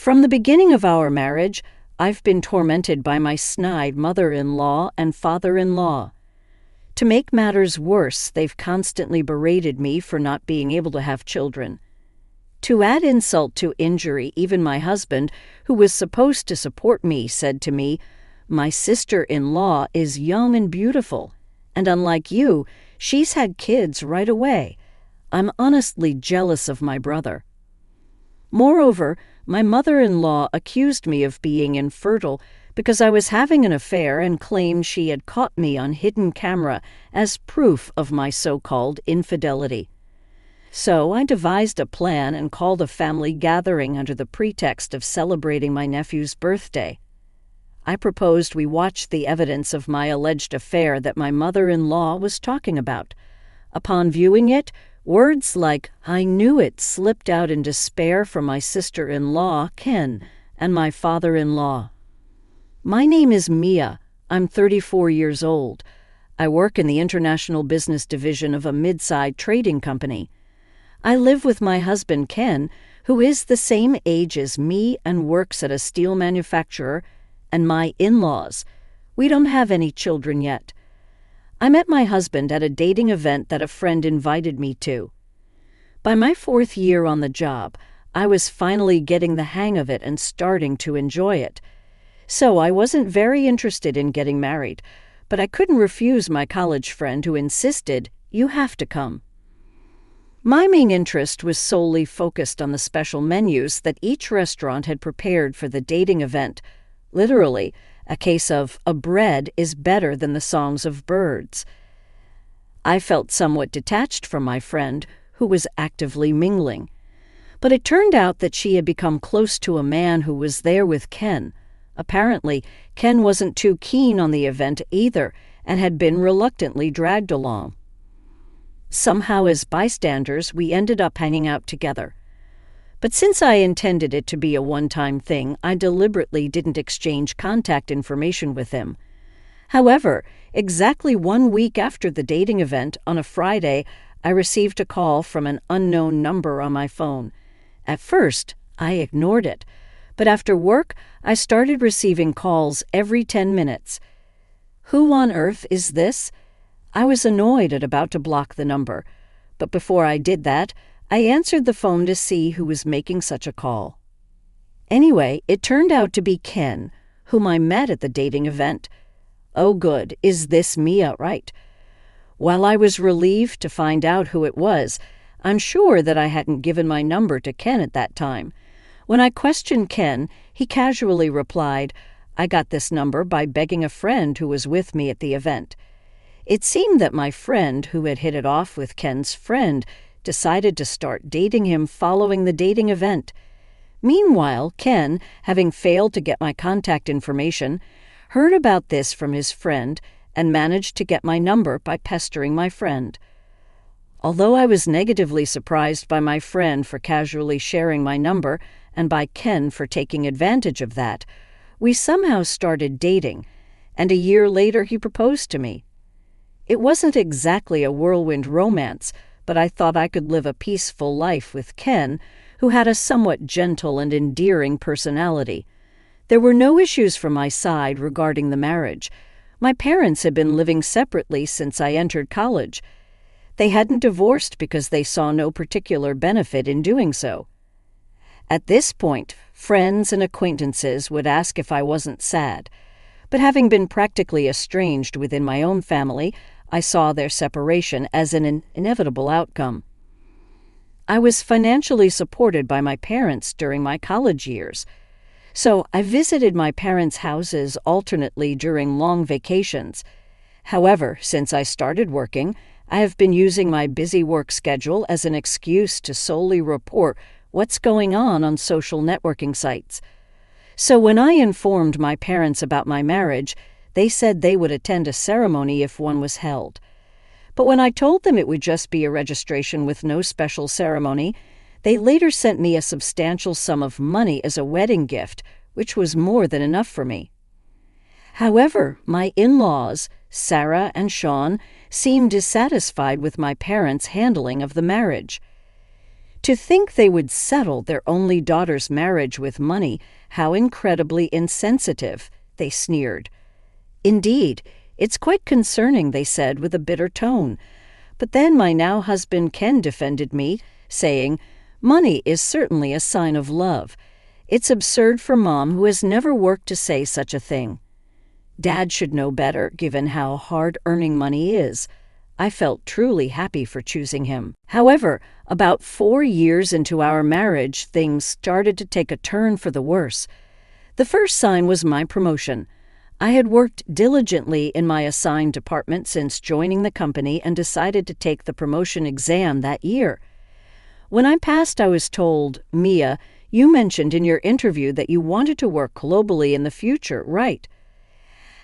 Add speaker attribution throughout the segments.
Speaker 1: From the beginning of our marriage, I've been tormented by my snide mother-in-law and father-in-law. To make matters worse, they've constantly berated me for not being able to have children. To add insult to injury, even my husband, who was supposed to support me, said to me, "My sister-in-law is young and beautiful, and unlike you, she's had kids right away. I'm honestly jealous of my brother." Moreover, my mother-in-law accused me of being infertile because I was having an affair and claimed she had caught me on hidden camera as proof of my so-called infidelity. So I devised a plan and called a family gathering under the pretext of celebrating my nephew's birthday. I proposed we watch the evidence of my alleged affair that my mother-in-law was talking about. Upon viewing it, words like "I knew it" slipped out in despair from my sister-in-law, Ken, and my father-in-law. My name is Mia. I'm 34 years old. I work in the international business division of a mid-sized trading company. I live with my husband, Ken, who is the same age as me and works at a steel manufacturer, and my in-laws. We don't have any children yet. I met my husband at a dating event that a friend invited me to. By my 4th year on the job, I was finally getting the hang of it and starting to enjoy it. So I wasn't very interested in getting married, but I couldn't refuse my college friend who insisted, "You have to come." My main interest was solely focused on the special menus that each restaurant had prepared for the dating event. Literally, a case of "a bread is better than the songs of birds." I felt somewhat detached from my friend, who was actively mingling. But it turned out that she had become close to a man who was there with Ken. Apparently, Ken wasn't too keen on the event either and had been reluctantly dragged along. Somehow, as bystanders, we ended up hanging out together. But since I intended it to be a one-time thing, I deliberately didn't exchange contact information with him. However, exactly 1 week after the dating event, on a Friday, I received a call from an unknown number on my phone. At first, I ignored it, but after work, I started receiving calls every 10 minutes. Who on earth is this? I was annoyed and about to block the number, but before I did that, I answered the phone to see who was making such a call. Anyway, it turned out to be Ken, whom I met at the dating event. Oh good, is this Mia, right? While I was relieved to find out who it was, I'm sure that I hadn't given my number to Ken at that time. When I questioned Ken, he casually replied, "I got this number by begging a friend who was with me at the event." It seemed that my friend, who had hit it off with Ken's friend, decided to start dating him following the dating event. Meanwhile, Ken, having failed to get my contact information, heard about this from his friend and managed to get my number by pestering my friend. Although I was negatively surprised by my friend for casually sharing my number and by Ken for taking advantage of that, we somehow started dating, and a year later he proposed to me. It wasn't exactly a whirlwind romance, but I thought I could live a peaceful life with Ken, who had a somewhat gentle and endearing personality. There were no issues from my side regarding the marriage. My parents had been living separately since I entered college. They hadn't divorced because they saw no particular benefit in doing so. At this point, friends and acquaintances would ask if I wasn't sad, but having been practically estranged within my own family, I saw their separation as an inevitable outcome. I was financially supported by my parents during my college years, so I visited my parents' houses alternately during long vacations. However, since I started working, I have been using my busy work schedule as an excuse to solely report what's going on social networking sites. So when I informed my parents about my marriage, they said they would attend a ceremony if one was held. But when I told them it would just be a registration with no special ceremony, they later sent me a substantial sum of money as a wedding gift, which was more than enough for me. However, my in-laws, Sarah and Sean, seemed dissatisfied with my parents' handling of the marriage. To think they would settle their only daughter's marriage with money, how incredibly insensitive, they sneered. Indeed, it's quite concerning, they said with a bitter tone. But then my now husband Ken defended me, saying, money is certainly a sign of love. It's absurd for Mom, who has never worked, to say such a thing. Dad should know better, given how hard earning money is. I felt truly happy for choosing him. However, about 4 years into our marriage, things started to take a turn for the worse. The first sign was my promotion. I had worked diligently in my assigned department since joining the company and decided to take the promotion exam that year. When I passed, I was told, Mia, you mentioned in your interview that you wanted to work globally in the future, right?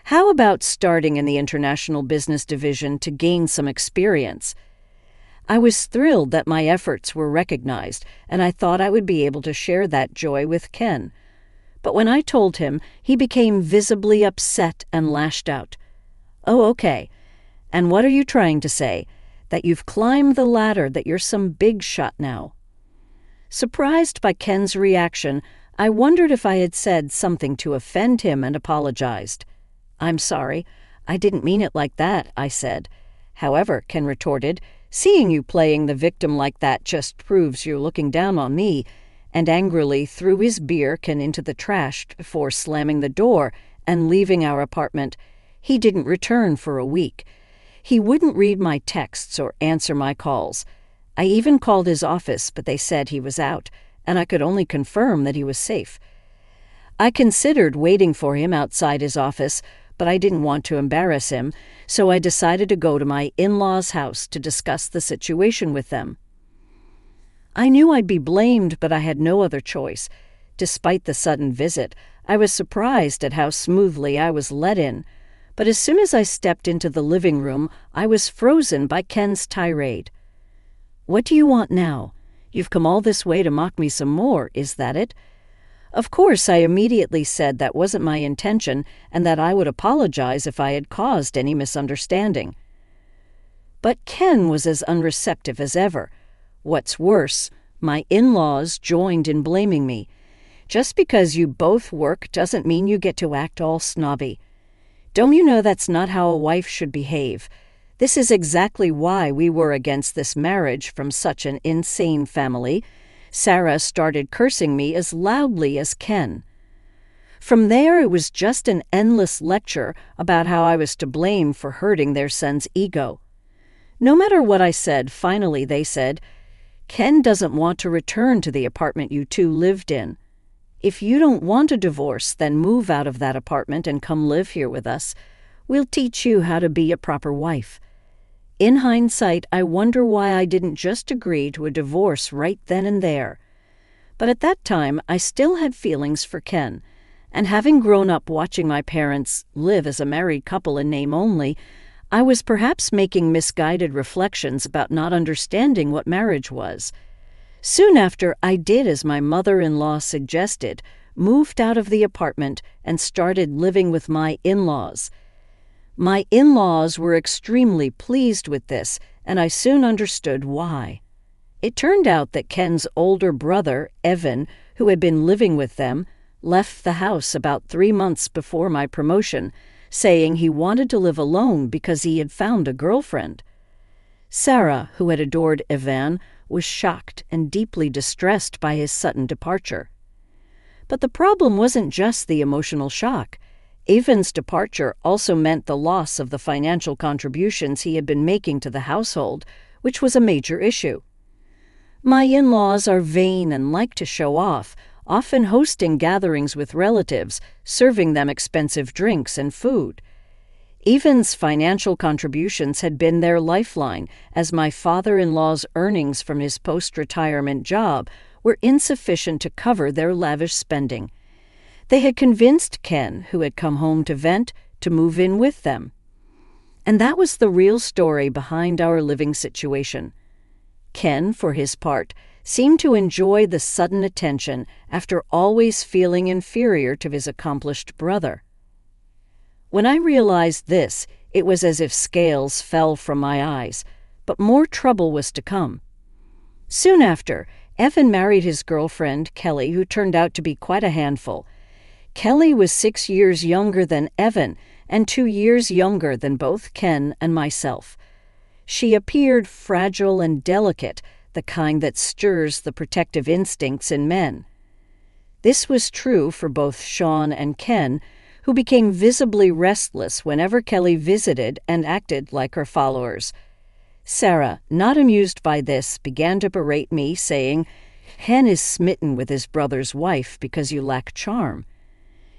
Speaker 1: How about starting in the international business division to gain some experience? I was thrilled that my efforts were recognized, and I thought I would be able to share that joy with Ken. But when I told him, he became visibly upset and lashed out. Oh, okay. And what are you trying to say? That you've climbed the ladder, that you're some big shot now? Surprised by Ken's reaction, I wondered if I had said something to offend him and apologized. I'm sorry. I didn't mean it like that, I said. However, Ken retorted, seeing you playing the victim like that just proves you're looking down on me, and angrily threw his beer can into the trash before slamming the door and leaving our apartment. He didn't return for a week. He wouldn't read my texts or answer my calls. I even called his office, but they said he was out, and I could only confirm that he was safe. I considered waiting for him outside his office, but I didn't want to embarrass him, so I decided to go to my in-laws' house to discuss the situation with them. I knew I'd be blamed, but I had no other choice. Despite the sudden visit, I was surprised at how smoothly I was let in, but as soon as I stepped into the living room, I was frozen by Ken's tirade. What do you want now? You've come all this way to mock me some more, is that it? Of course, I immediately said that wasn't my intention and that I would apologize if I had caused any misunderstanding. But Ken was as unreceptive as ever. What's worse, my in-laws joined in blaming me. Just because you both work doesn't mean you get to act all snobby. Don't you know that's not how a wife should behave? This is exactly why we were against this marriage from such an insane family. Sarah started cursing me as loudly as Ken. From there, it was just an endless lecture about how I was to blame for hurting their son's ego. No matter what I said, finally they said, Ken doesn't want to return to the apartment you two lived in. If you don't want a divorce, then move out of that apartment and come live here with us. We'll teach you how to be a proper wife. In hindsight, I wonder why I didn't just agree to a divorce right then and there. But at that time, I still had feelings for Ken, and having grown up watching my parents live as a married couple in name only, I was perhaps making misguided reflections about not understanding what marriage was. Soon after, I did as my mother-in-law suggested, moved out of the apartment and started living with my in-laws. My in-laws were extremely pleased with this, and I soon understood why. It turned out that Ken's older brother, Evan, who had been living with them, left the house about 3 months before my promotion, saying he wanted to live alone because he had found a girlfriend. Sarah, who had adored Evan, was shocked and deeply distressed by his sudden departure. But the problem wasn't just the emotional shock. Evan's departure also meant the loss of the financial contributions he had been making to the household, which was a major issue. My in-laws are vain and like to show off, often hosting gatherings with relatives, serving them expensive drinks and food. Evan's financial contributions had been their lifeline, as my father-in-law's earnings from his post-retirement job were insufficient to cover their lavish spending. They had convinced Ken, who had come home to vent, to move in with them. And that was the real story behind our living situation. Ken, for his part, seemed to enjoy the sudden attention after always feeling inferior to his accomplished brother. When I realized this, it was as if scales fell from my eyes, but more trouble was to come. Soon after, Evan married his girlfriend, Kelly, who turned out to be quite a handful. Kelly was 6 years younger than Evan and 2 years younger than both Ken and myself. She appeared fragile and delicate, the kind that stirs the protective instincts in men. This was true for both Sean and Ken, who became visibly restless whenever Kelly visited and acted like her followers. Sarah, not amused by this, began to berate me, saying, "Ken is smitten with his brother's wife because you lack charm.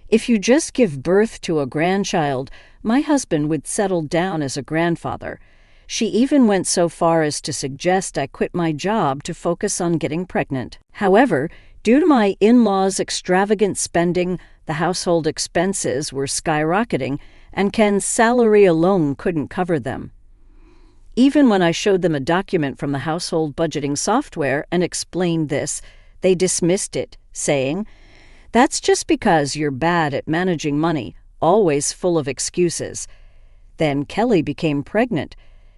Speaker 1: If you just give birth to a grandchild, my husband would settle down as a grandfather." She even went so far as to suggest I quit my job to focus on getting pregnant. However, due to my in-laws' extravagant spending, the household expenses were skyrocketing, and Ken's salary alone couldn't cover them. Even when I showed them a document from the household budgeting software and explained this, they dismissed it, saying, "That's just because you're bad at managing money, always full of excuses." Then Kelly became pregnant.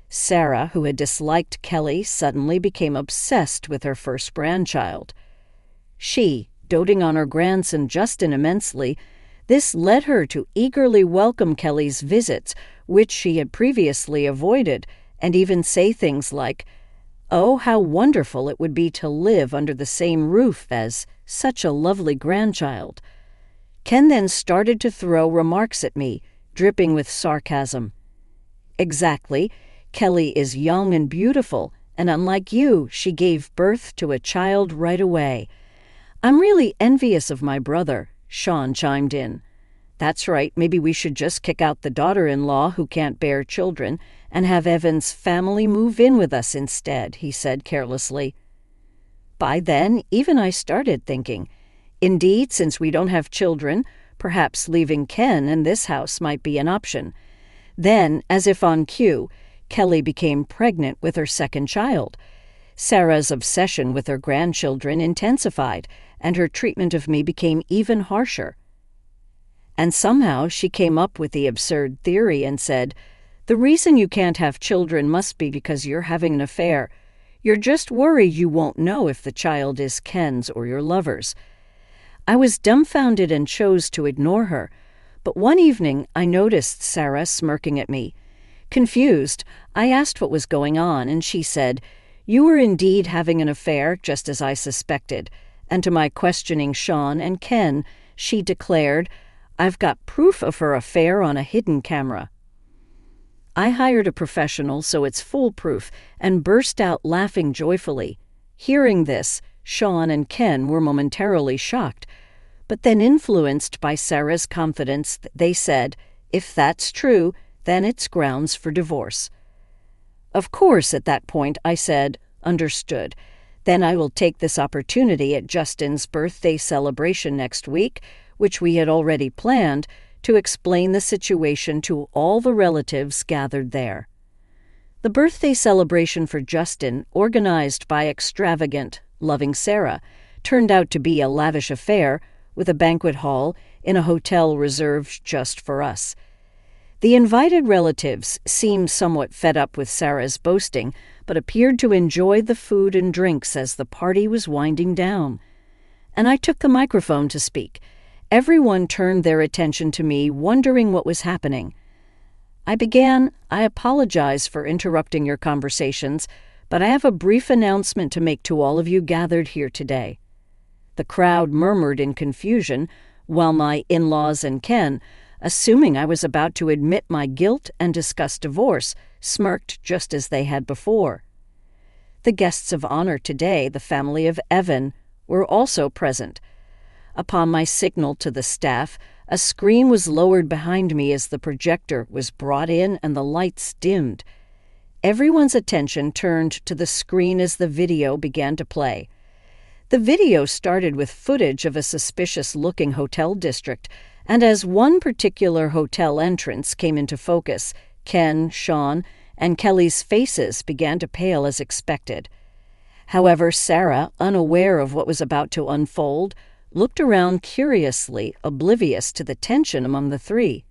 Speaker 1: Sarah, who had disliked Kelly, suddenly became obsessed with her first grandchild. She, doting on her grandson Justin immensely, this led her to eagerly welcome Kelly's visits, which she had previously avoided, and even say things like, "Oh, how wonderful it would be to live under the same roof as such a lovely grandchild." Ken then started to throw remarks at me, dripping with sarcasm. "Exactly. Kelly is young and beautiful, and unlike you, she gave birth to a child right away." "I'm really envious of my brother," Sean chimed in. "That's right, maybe we should just kick out the daughter-in-law who can't bear children and have Evan's family move in with us instead," he said carelessly. By then, even I started thinking, indeed, since we don't have children, perhaps leaving Ken in this house might be an option. Then, as if on cue, Kelly became pregnant with her second child. Sarah's obsession with her grandchildren intensified, and her treatment of me became even harsher. And somehow she came up with the absurd theory and said, "The reason you can't have children must be because you're having an affair. You're just worried you won't know if the child is Ken's or your lover's." I was dumbfounded and chose to ignore her, but one evening I noticed Sarah smirking at me. Confused, I asked what was going on, and she said, "You were indeed having an affair, just as I suspected." And to my questioning Sean and Ken, she declared, "I've got proof of her affair on a hidden camera." I hired a professional, so it's foolproof, and burst out laughing joyfully. Hearing this, Sean and Ken were momentarily shocked, but then influenced by Sarah's confidence, they said, "If that's true, then it's grounds for divorce." Of course, at that point, I said, "Understood. Then I will take this opportunity at Justin's birthday celebration next week, which we had already planned, to explain the situation to all the relatives gathered there." The birthday celebration for Justin, organized by extravagant, loving Sarah, turned out to be a lavish affair with a banquet hall in a hotel reserved just for us. The invited relatives seemed somewhat fed up with Sarah's boasting, but appeared to enjoy the food and drinks as the party was winding down. And I took the microphone to speak. Everyone turned their attention to me, wondering what was happening. I began, "I apologize for interrupting your conversations, but I have a brief announcement to make to all of you gathered here today." The crowd murmured in confusion, while my in-laws and Ken, assuming I was about to admit my guilt and discuss divorce, smirked just as they had before. The guests of honor today, the family of Evan, were also present. Upon my signal to the staff, a screen was lowered behind me as the projector was brought in and the lights dimmed. Everyone's attention turned to the screen as the video began to play. The video started with footage of a suspicious-looking hotel district, and as one particular hotel entrance came into focus, Ken, Sean, and Kelly's faces began to pale as expected. However, Sarah, unaware of what was about to unfold, looked around curiously, oblivious to the tension among the three.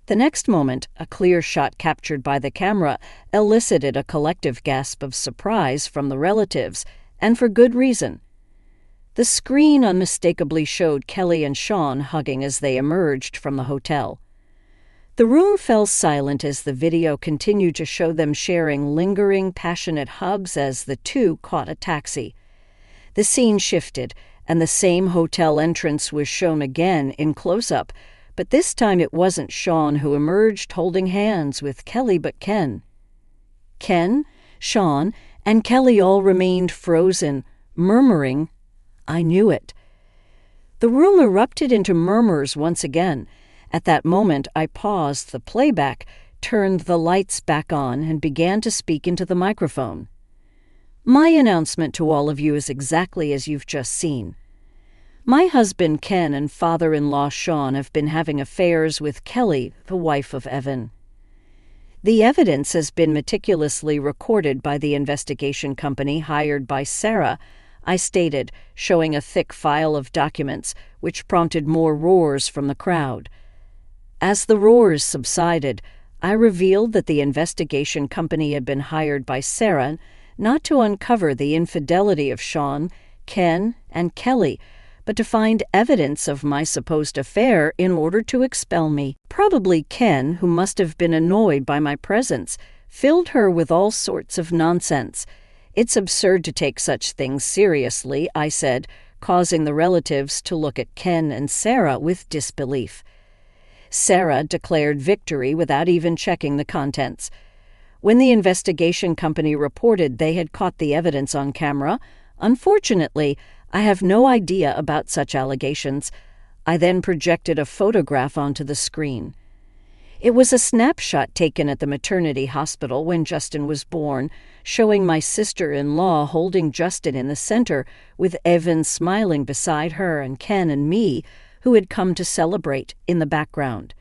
Speaker 1: The next moment, a clear shot captured by the camera elicited a collective gasp of surprise from the relatives, and for good reason. The screen unmistakably showed Kelly and Sean hugging as they emerged from the hotel. The room fell silent as the video continued to show them sharing lingering, passionate hugs as the two caught a taxi. The scene shifted, and the same hotel entrance was shown again in close-up, but this time it wasn't Sean who emerged holding hands with Kelly but Ken. Ken, Sean, and Kelly all remained frozen, murmuring, "I knew it." The room erupted into murmurs once again. At that moment, I paused the playback, turned the lights back on, and began to speak into the microphone. My announcement to all of you is exactly as you've just seen. My husband Ken and father-in-law Sean have been having affairs with Kelly, the wife of Evan. The evidence has been meticulously recorded by the investigation company hired by Sarah, I stated, showing a thick file of documents, which prompted more roars from the crowd. As the roars subsided, I revealed that the investigation company had been hired by Sarah not to uncover the infidelity of Sean, Ken, and Kelly, but to find evidence of my supposed affair in order to expel me. Probably Ken, who must have been annoyed by my presence, filled her with all sorts of nonsense. "It's absurd to take such things seriously," I said, causing the relatives to look at Ken and Sarah with disbelief. Sarah declared victory without even checking the contents. When the investigation company reported they had caught the evidence on camera, unfortunately, I have no idea about such allegations. I then projected a photograph onto the screen. It was a snapshot taken at the maternity hospital when Justin was born, showing my sister-in-law holding Justin in the center, with Evan smiling beside her and Ken and me, who had come to celebrate, in the background.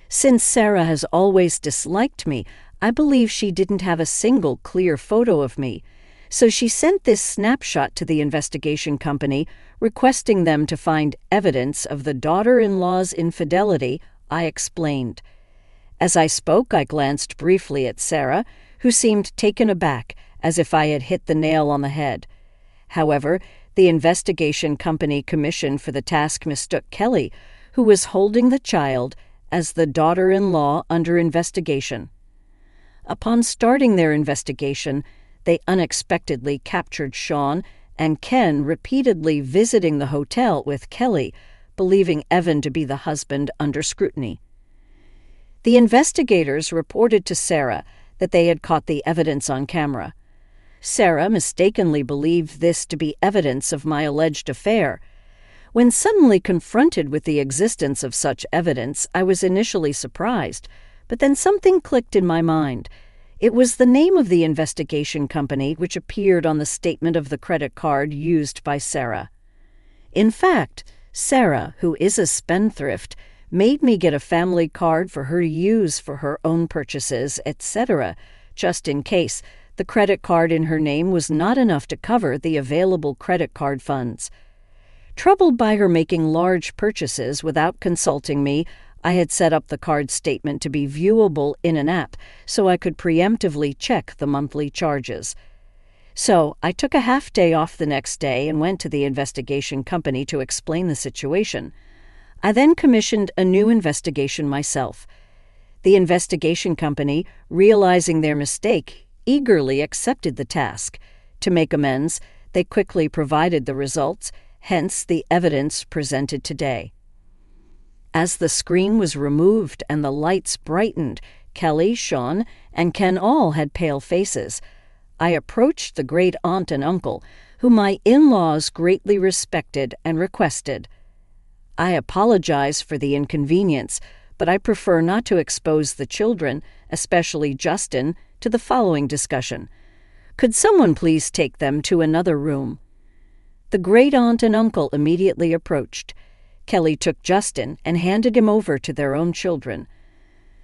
Speaker 1: Since Sarah has always disliked me, I believe she didn't have a single clear photo of me, so she sent this snapshot to the investigation company, requesting them to find evidence of the daughter-in-law's infidelity. I explained. As I spoke, I glanced briefly at Sarah, who seemed taken aback, as if I had hit the nail on the head. However, the investigation company commissioned for the task mistook Kelly, who was holding the child, as the daughter-in-law under investigation. Upon starting their investigation, they unexpectedly captured Sean and Ken repeatedly visiting the hotel with Kelly, believing Evan to be the husband under scrutiny. The investigators reported to Sarah that they had caught the evidence on camera. Sarah mistakenly believed this to be evidence of my alleged affair. When suddenly confronted with the existence of such evidence, I was initially surprised, but then something clicked in my mind. It was the name of the investigation company which appeared on the statement of the credit card used by Sarah. In fact, Sarah, who is a spendthrift, made me get a family card for her to use for her own purchases, etc., just in case the credit card in her name was not enough to cover the available credit card funds. Troubled by her making large purchases without consulting me, I had set up the card statement to be viewable in an app so I could preemptively check the monthly charges. So I took a half day off the next day and went to the investigation company to explain the situation. I then commissioned a new investigation myself. The investigation company, realizing their mistake, eagerly accepted the task. To make amends, they quickly provided the results, hence the evidence presented today. As the screen was removed and the lights brightened, Kelly, Sean, and Ken all had pale faces. I approached the great aunt and uncle, whom my in-laws greatly respected and requested. I apologize for the inconvenience, but I prefer not to expose the children, especially Justin, to the following discussion. Could someone please take them to another room? The great aunt and uncle immediately approached. Kelly took Justin and handed him over to their own children.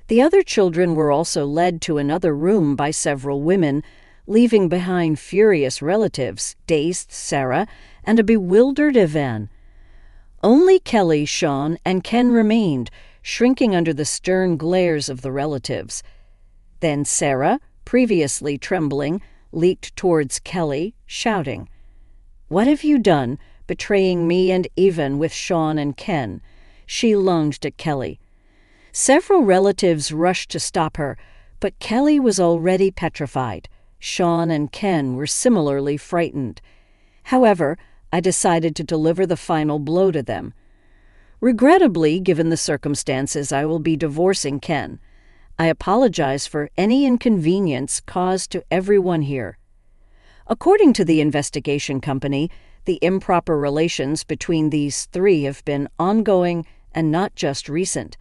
Speaker 1: The other children were also led to another room by several women, leaving behind furious relatives, dazed Sarah, and a bewildered Evan. Only Kelly, Sean, and Ken remained, shrinking under the stern glares of the relatives. Then Sarah, previously trembling, leaped towards Kelly, shouting, "What have you done, betraying me and Evan with Sean and Ken?" She lunged at Kelly. Several relatives rushed to stop her, but Kelly was already petrified. Sean and Ken were similarly frightened. However, I decided to deliver the final blow to them. Regrettably, given the circumstances, I will be divorcing Ken. I apologize for any inconvenience caused to everyone here. According to the investigation company, the improper relations between these three have been ongoing and not just recent.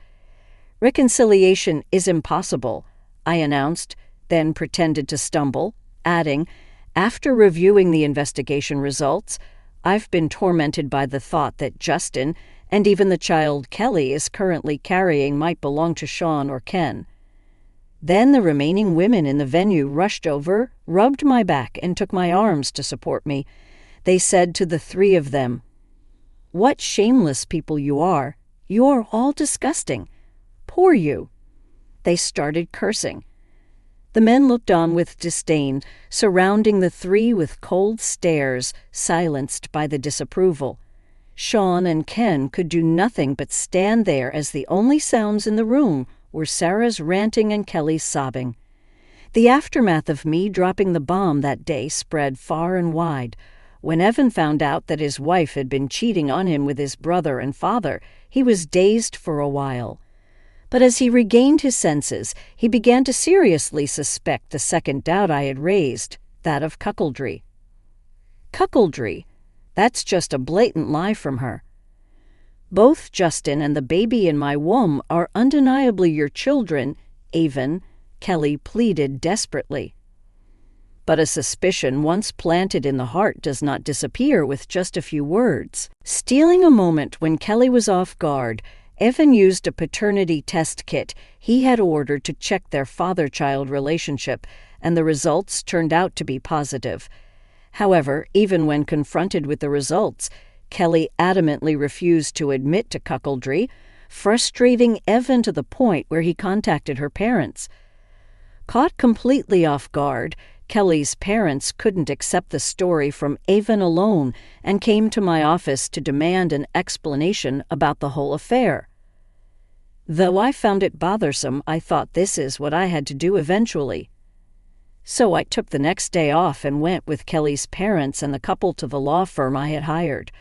Speaker 1: "Reconciliation is impossible," I announced, then pretended to stumble, adding, "After reviewing the investigation results, I've been tormented by the thought that Justin and even the child Kelly is currently carrying might belong to Sean or Ken." Then the remaining women in the venue rushed over, rubbed my back, and took my arms to support me. They said to the three of them, "What shameless people you are. You're all disgusting. Poor you." They started cursing. The men looked on with disdain, surrounding the three with cold stares, silenced by the disapproval. Sean and Ken could do nothing but stand there as the only sounds in the room were Sarah's ranting and Kelly's sobbing. The aftermath of me dropping the bomb that day spread far and wide. When Evan found out that his wife had been cheating on him with his brother and father, he was dazed for a while. But as he regained his senses, he began to seriously suspect the second doubt I had raised, that of cuckoldry. Cuckoldry? That's just a blatant lie from her. "Both Justin and the baby in my womb are undeniably your children, Evan," Kelly pleaded desperately. But a suspicion once planted in the heart does not disappear with just a few words. Stealing a moment when Kelly was off guard, Evan used a paternity test kit he had ordered to check their father-child relationship, and the results turned out to be positive. However, even when confronted with the results, Kelly adamantly refused to admit to cuckoldry, frustrating Evan to the point where he contacted her parents. Caught completely off guard, Kelly's parents couldn't accept the story from Evan alone and came to my office to demand an explanation about the whole affair. Though I found it bothersome, I thought this is what I had to do eventually. So I took the next day off and went with Kelly's parents and the couple to the law firm I had hired.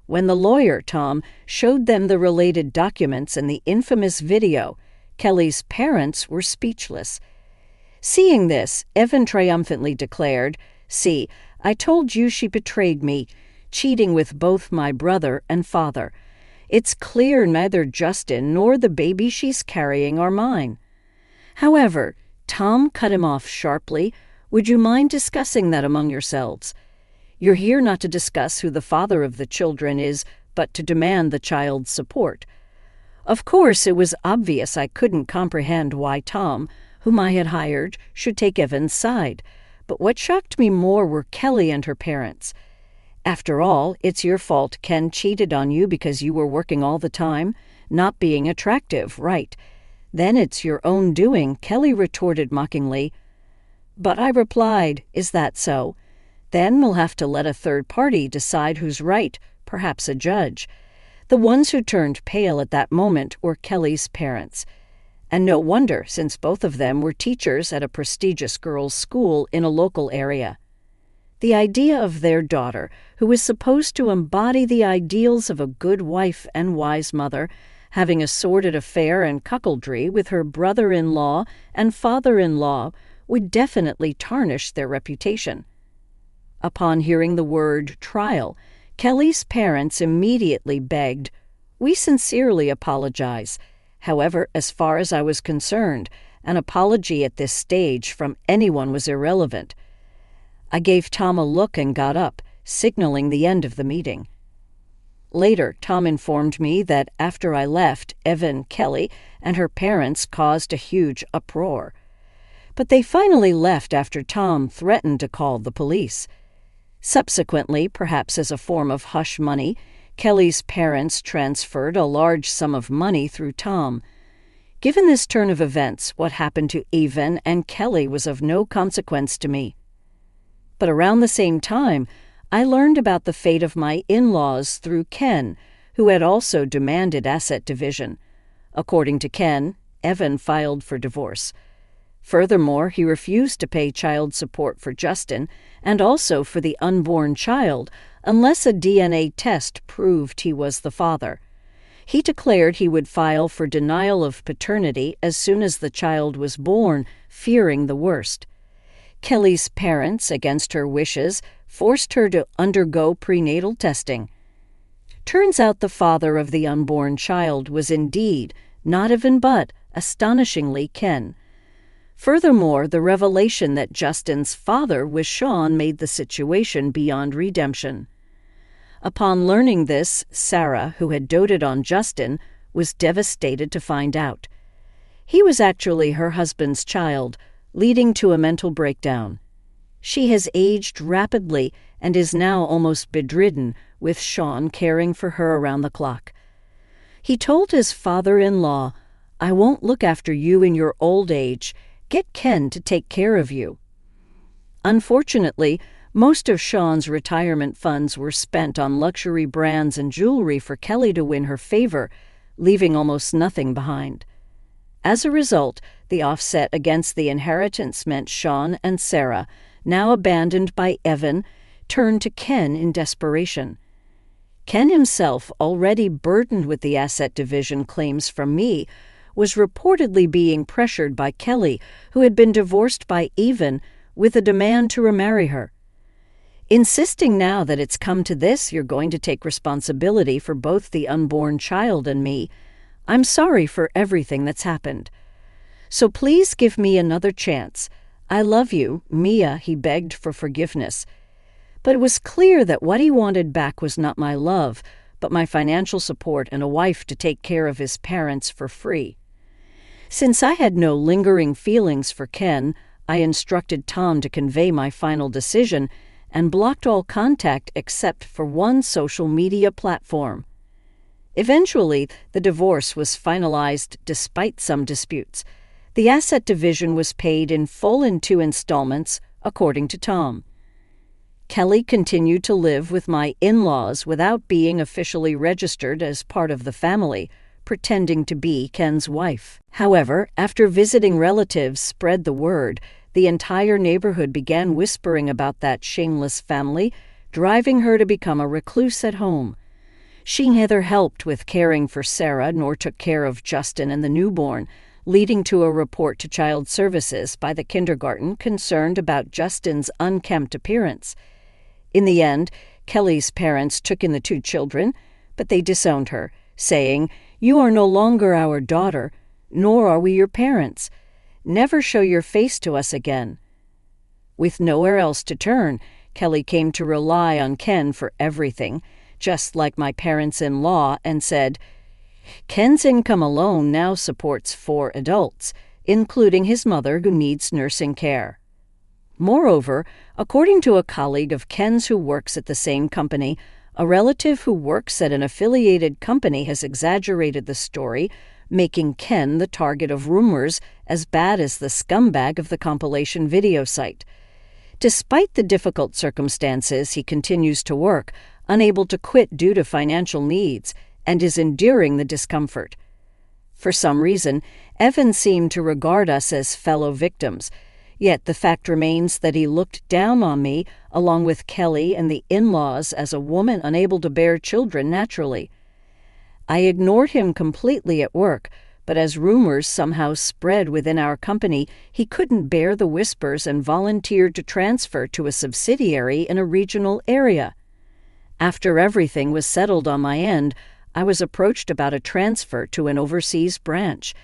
Speaker 1: When the lawyer, Tom, showed them the related documents and the infamous video, Kelly's parents were speechless. Seeing this, Evan triumphantly declared, "See, I told you she betrayed me, cheating with both my brother and father. It's clear neither Justin nor the baby she's carrying are mine." However, Tom cut him off sharply. "Would you mind discussing that among yourselves? You're here not to discuss who the father of the children is, but to demand the child's support." Of course, it was obvious I couldn't comprehend why Tom, whom I had hired, should take Evan's side. But what shocked me more were Kelly and her parents. "After all, it's your fault Ken cheated on you because you were working all the time, not being attractive, right? Then it's your own doing," Kelly retorted mockingly. But I replied, "Is that so? Then we'll have to let a third party decide who's right, perhaps a judge." The ones who turned pale at that moment were Kelly's parents. And no wonder, since both of them were teachers at a prestigious girls' school in a local area. The idea of their daughter, who was supposed to embody the ideals of a good wife and wise mother, having a sordid affair and cuckoldry with her brother-in-law and father-in-law, would definitely tarnish their reputation. Upon hearing the word trial, Kelly's parents immediately begged, "We sincerely apologize. However, as far as I was concerned, an apology at this stage from anyone was irrelevant." I gave Tom a look and got up, signaling the end of the meeting. Later, Tom informed me that after I left, Evan, Kelly, and her parents caused a huge uproar. But they finally left after Tom threatened to call the police. Subsequently, perhaps as a form of hush money, Kelly's parents transferred a large sum of money through Tom. Given this turn of events, what happened to Evan and Kelly was of no consequence to me. But around the same time, I learned about the fate of my in-laws through Ken, who had also demanded asset division. According to Ken, Evan filed for divorce. Furthermore, he refused to pay child support for Justin and also for the unborn child unless a DNA test proved he was the father. He declared he would file for denial of paternity as soon as the child was born, fearing the worst. Kelly's parents, against her wishes, forced her to undergo prenatal testing. Turns out the father of the unborn child was indeed, not Evan but, astonishingly, Ken. Furthermore, the revelation that Justin's father was Sean made the situation beyond redemption. Upon learning this, Sarah, who had doted on Justin, was devastated to find out. He was actually her husband's child, leading to a mental breakdown. She has aged rapidly and is now almost bedridden, with Sean caring for her around the clock. He told his father-in-law, "I won't look after you in your old age. Get Ken to take care of you." Unfortunately, most of Sean's retirement funds were spent on luxury brands and jewelry for Kelly to win her favor, leaving almost nothing behind. As a result, the offset against the inheritance meant Sean and Sarah, now abandoned by Evan, turned to Ken in desperation. Ken himself, already burdened with the asset division claims from me, was reportedly being pressured by Kelly, who had been divorced by Evan, with a demand to remarry her. Insisting now that it's come to this, you're going to take responsibility for both the unborn child and me. I'm sorry for everything that's happened. So please give me another chance. I love you, Mia, he begged for forgiveness. But it was clear that what he wanted back was not my love, but my financial support and a wife to take care of his parents for free. Since I had no lingering feelings for Ken, I instructed Tom to convey my final decision and blocked all contact except for one social media platform. Eventually, the divorce was finalized despite some disputes. The asset division was paid in full in 2 installments, according to Tom. Kelly continued to live with my in-laws without being officially registered as part of the family, pretending to be Ken's wife. However, after visiting relatives spread the word, the entire neighborhood began whispering about that shameless family, driving her to become a recluse at home. She neither helped with caring for Sarah nor took care of Justin and the newborn, leading to a report to Child Services by the kindergarten concerned about Justin's unkempt appearance. In the end, Kelly's parents took in the 2 children, but they disowned her, saying, "You are no longer our daughter, nor are we your parents. Never show your face to us again." With nowhere else to turn, Kelly came to rely on Ken for everything, just like my parents-in-law, and said, "Ken's income alone now supports 4 adults, including his mother who needs nursing care." Moreover, according to a colleague of Ken's who works at the same company, a relative who works at an affiliated company has exaggerated the story, making Ken the target of rumors as bad as the scumbag of the compilation video site. Despite the difficult circumstances, he continues to work, unable to quit due to financial needs, and is enduring the discomfort. For some reason, Evan seemed to regard us as fellow victims, yet the fact remains that he looked down on me, along with Kelly and the in-laws, as a woman unable to bear children naturally. I ignored him completely at work, but as rumors somehow spread within our company, he couldn't bear the whispers and volunteered to transfer to a subsidiary in a regional area. After everything was settled on my end, I was approached about a transfer to an overseas branch.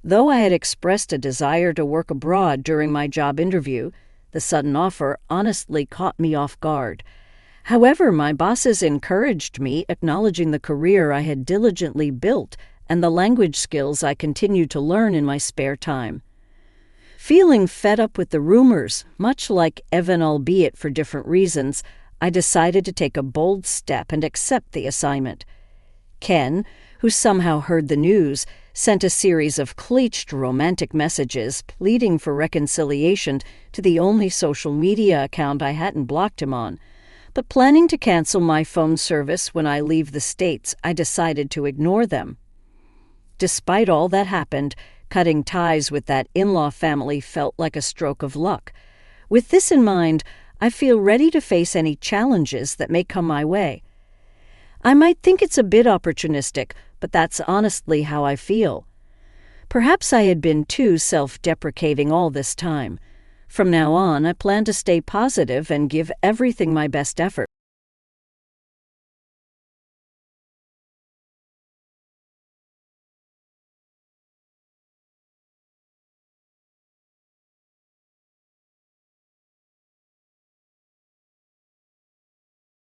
Speaker 1: Though I had expressed a desire to work abroad during my job interview, the sudden offer honestly caught me off guard. However, my bosses encouraged me, acknowledging the career I had diligently built and the language skills I continued to learn in my spare time. Feeling fed up with the rumors, much like Evan, albeit for different reasons, I decided to take a bold step and accept the assignment. Ken, who somehow heard the news, sent a series of cliched romantic messages pleading for reconciliation to the only social media account I hadn't blocked him on, But planning to cancel my phone service when I leave the States, I decided to ignore them. Despite all that happened, cutting ties with that in-law family felt like a stroke of luck. With this in mind, I feel ready to face any challenges that may come my way. I might think it's a bit opportunistic, but that's honestly how I feel. Perhaps I had been too self-deprecating all this time. From now on, I plan to stay positive and give everything my best effort.